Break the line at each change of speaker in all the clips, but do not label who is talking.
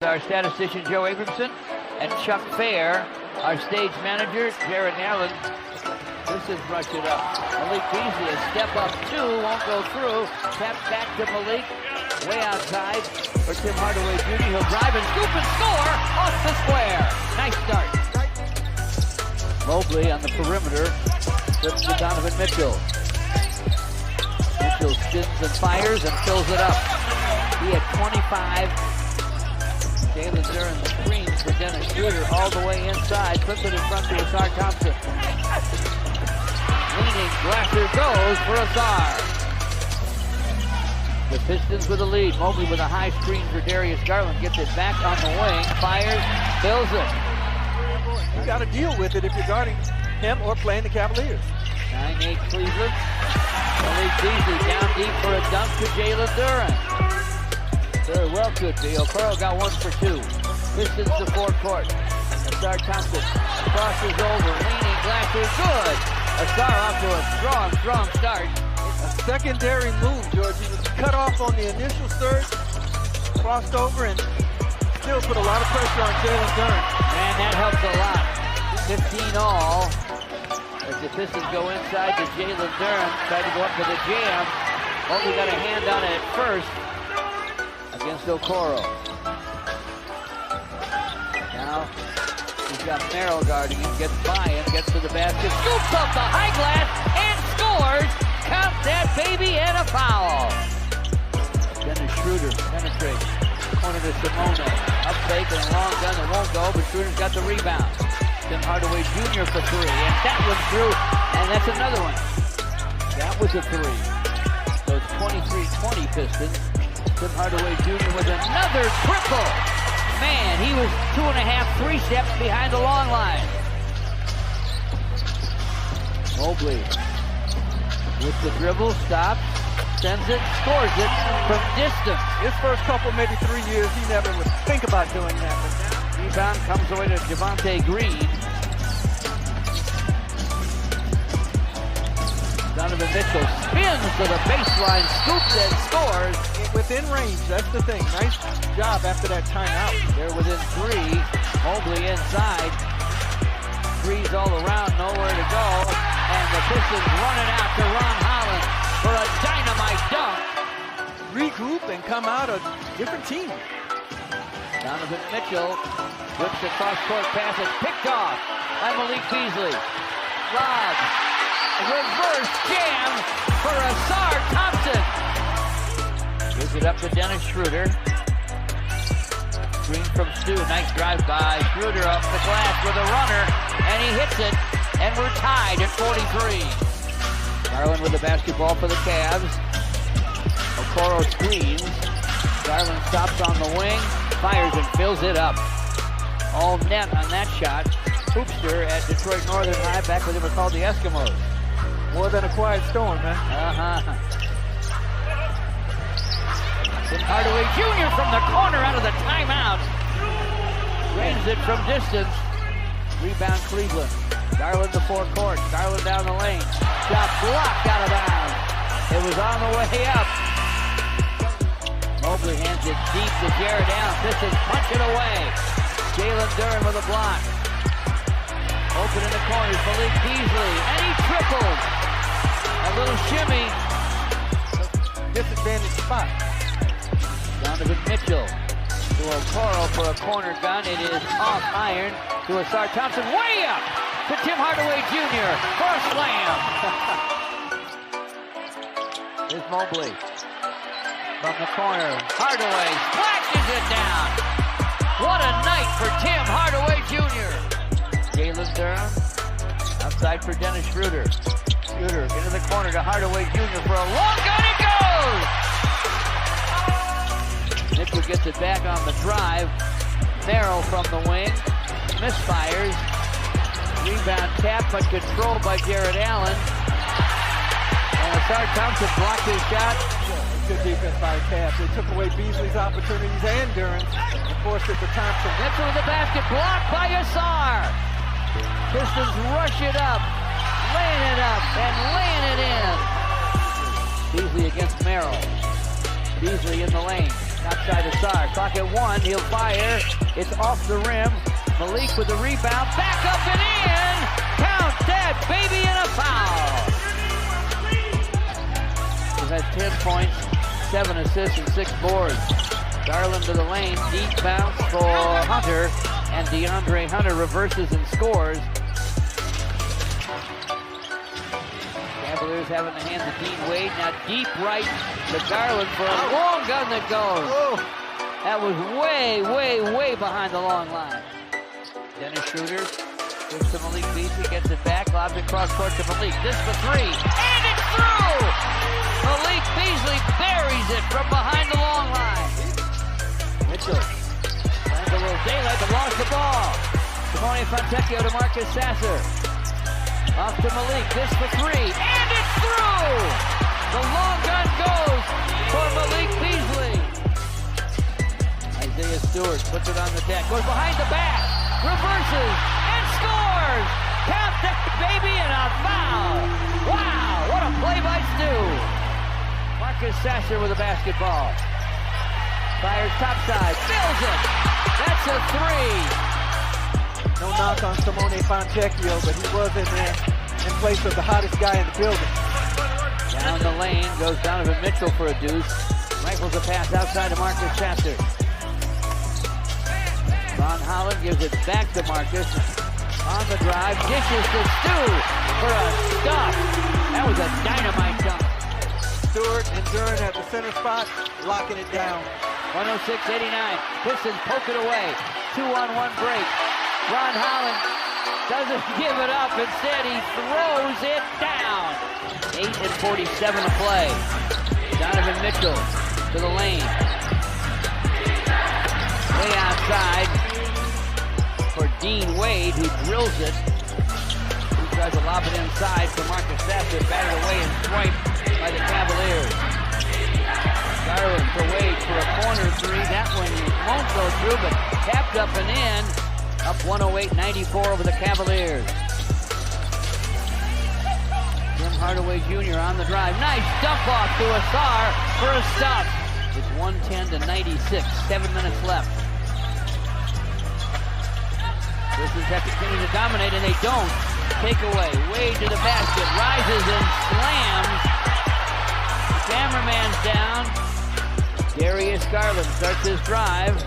Our statistician, Joe Abramson, and Chuck Fair, our stage manager, Jared Allen. This is rush it up. Malik Beasley, a step up two, won't go through. Tap back to Malik, way outside for Tim Hardaway Jr. He'll drive and scoop and score off the square. Nice start. Mobley on the perimeter, flips to Donovan Mitchell. Mitchell spins and fires and fills it up. He had 25. Jalen Duren, the screen for Dennis Schroeder all the way inside. Flips it in front to Asar Thompson. Leaning, Glasser goes for Asar. The Pistons with the lead. Mobley with a high screen for Darius Garland. Gets it back on the wing. Fires, fills it.
You got to deal with it if you're guarding him or playing the Cavaliers.
9-8 Cleveland. Malik Beasley down deep for a dunk to Jalen Duren. Very well could be. Okoro got 1 for 2. Pistons to forecourt. Asar Thompson crosses over, leaning, Glasser, good. Asar off to a strong start.
A secondary move, George. He was cut off on the initial surge, crossed over, and still put a lot of pressure on Jalen Duren.
And that helps a lot. 15 all. As the Pistons go inside to Jalen Duren, try to go up to the jam. Only got a hand on it at first. Against Okoro. Now he's got Merrill guarding him, gets by him, gets to the basket, scoops up the high glass and scores. Count that baby and a foul. Dennis Schroeder penetrates. Corner to Simone. Up fake and a long gun that won't go, but Schroeder's got the rebound. Tim Hardaway Jr. for 3, and that one's through, and that's another one. That was a 3. So it's 23-20 Pistons. Tim Hardaway Jr. with another triple. Man, he was 2.5, 3 steps behind the long line. Mobley with the dribble, stops, sends it, scores it from distance.
His first couple, maybe 3 years, he never would think about doing that. But now,
rebound comes away to Javonte Green. Donovan Mitchell spins to the baseline, scoops and scores.
Within range, that's the thing. Nice job after that timeout.
They're within 3. Mobley inside. Threes all around, nowhere to go. And the Pistons running out to Ron Holland for a dynamite dunk.
Regroup and come out a different team.
Donovan Mitchell whips the cross-court pass. It's picked off by Malik Beasley. Lob. Reverse jam for Asar Thompson. Gives it up to Dennis Schroeder. Screen from Stu. Nice drive by Schroeder off the glass with a runner, and he hits it, and we're tied at 43. Garland with the basketball for the Cavs. Okoro screens. Garland stops on the wing, fires and fills it up. All net on that shot. Hoopster at Detroit Northern High, back when they were called the Eskimos.
More than a quiet storm, man.
Tim Hardaway Jr. from the corner out of the timeout. Drains it from distance. Rebound Cleveland. Garland to forecourt. Garland down the lane. Shot blocked out of bounds. It was on the way up. Mobley hands it deep to Jared Allen. Pistons punch it away. Jalen Duren with a block. Open in the corners, Malik Beasley, and he tripled. A little shimmy.
Disadvantage spot.
Donovan Mitchell to Okoro for a corner gun. It is off iron to Asar Thompson. Way up to Tim Hardaway Jr. for a slam. Here's Mobley from the corner. Hardaway splashes it down. What a night for Tim Hardaway Jr. Jalen Duren outside for Dennis Schroeder. Schroeder into the corner to Hardaway Jr. for a long gun. It goes! Mitchell gets it back on the drive. Merrill from the wing. Misfires. Rebound tap, but controlled by Jared Allen. And Asar Thompson blocked his shot.
Good defense by the Cavs. They took away Beasley's opportunities and Duren and forced it to Thompson.
Mitchell with the basket, blocked by Asar. Pistons rush it up, laying it up, and laying it in. Beasley against Merrill. Beasley in the lane. Outside to Sarr. Clock at 1. He'll fire. It's off the rim. Malik with the rebound. Back up and in. Count that, baby, and a foul. He's had 10 points, 7 assists, and 6 boards. Garland to the lane. Deep bounce for Hunter. And DeAndre Hunter reverses and scores. Cavaliers having the hands of Dean Wade. Now deep right to Garland for a long gun that goes. That was way, way, way behind the long line. Dennis Schroeder gives to Malik Beasley, gets it back, lobs it cross court to Malik. This for 3, and it's through! Malik Beasley buries it from behind the long line. Mitchell finds a little daylight, but lost the ball. Simone Fontecchio to Marcus Sasser. Off to Malik, this for 3, and it's through! The long gun goes for Malik Beasley. Isaiah Stewart puts it on the deck, goes behind the back, reverses, and scores! Count that, baby, and a foul! Wow, what a play by Stu! Marcus Sasser with a basketball. Fires topside, fills it! That's a 3!
No knock on Simone Fontecchio, but he was in there in place of the hottest guy in the building.
Down the lane goes Donovan Mitchell for a deuce. Rifles a pass outside to Marcus Sasser. Ron Holland gives it back to Marcus. On the drive, dishes to Stu for a stop. That was a dynamite dunk.
Stewart and Duran at the center spot, locking it down.
106-89. Pistons poke it away. 2-on-1 break. Ron Holland doesn't give it up. Instead, he throws it down. 8:47 to play. Donovan Mitchell to the lane. Way outside for Dean Wade, who drills it. He tries to lob it inside for Marcus Sasser. Batted away and swiped by the Cavaliers. Garland for Wade for a corner 3. That one won't go through, but tapped up and in. Up 108-94 over the Cavaliers. Tim Hardaway Jr. on the drive. Nice dump off to Asar for a stop. It's 110-96. 7 minutes left. Pistons have to continue to dominate, and they don't. Takeaway. Wade to the basket. Rises and slams. The cameraman's down. Darius Garland starts his drive.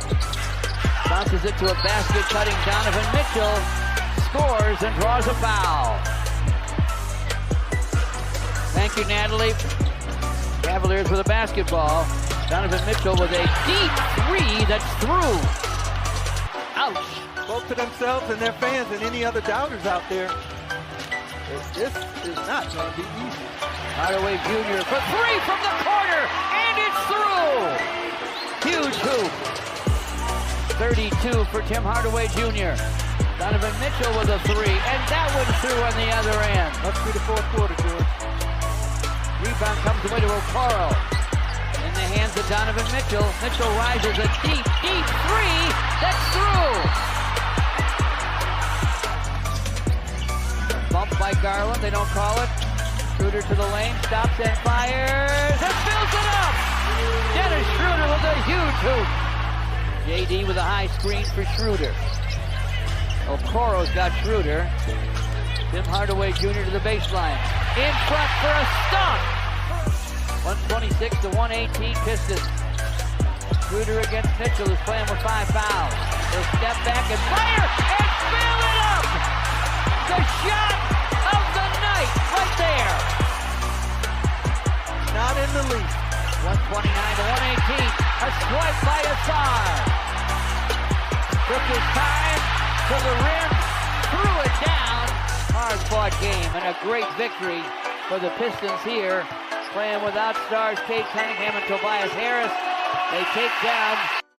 Bounces it to a basket-cutting Donovan Mitchell. Scores and draws a foul. Thank you, Natalie. Cavaliers with a basketball. Donovan Mitchell with a deep 3 that's through. Ouch.
Both to themselves and their fans and any other doubters out there. This is not going to be easy.
Hardaway Jr. for 3 from the corner, and it's through. Huge hoop. 32 for Tim Hardaway Jr. Donovan Mitchell with a 3, and that one's through on the other end.
Must be the fourth quarter, George.
Rebound comes away to Okoro. In the hands of Donovan Mitchell. Mitchell rises a deep, deep 3. That's through. Bump by Garland. They don't call it. Schroeder to the lane. Stops and fires. And fills it up. Dennis Schroeder with a huge hoop. JD with a high screen for Schroeder. Okoro's got Schroeder. Tim Hardaway Jr. to the baseline. In front for a stop. 126-118 Pistons. Schroeder against Mitchell, who's playing with 5 fouls. He'll step back and fire and fill it up. The shot of the night right there.
Not in the least.
129-118. A swipe by Asar. Took his time to the rim, threw it down. Hard-fought game and a great victory for the Pistons here. Playing without stars Cade Cunningham and Tobias Harris. They take down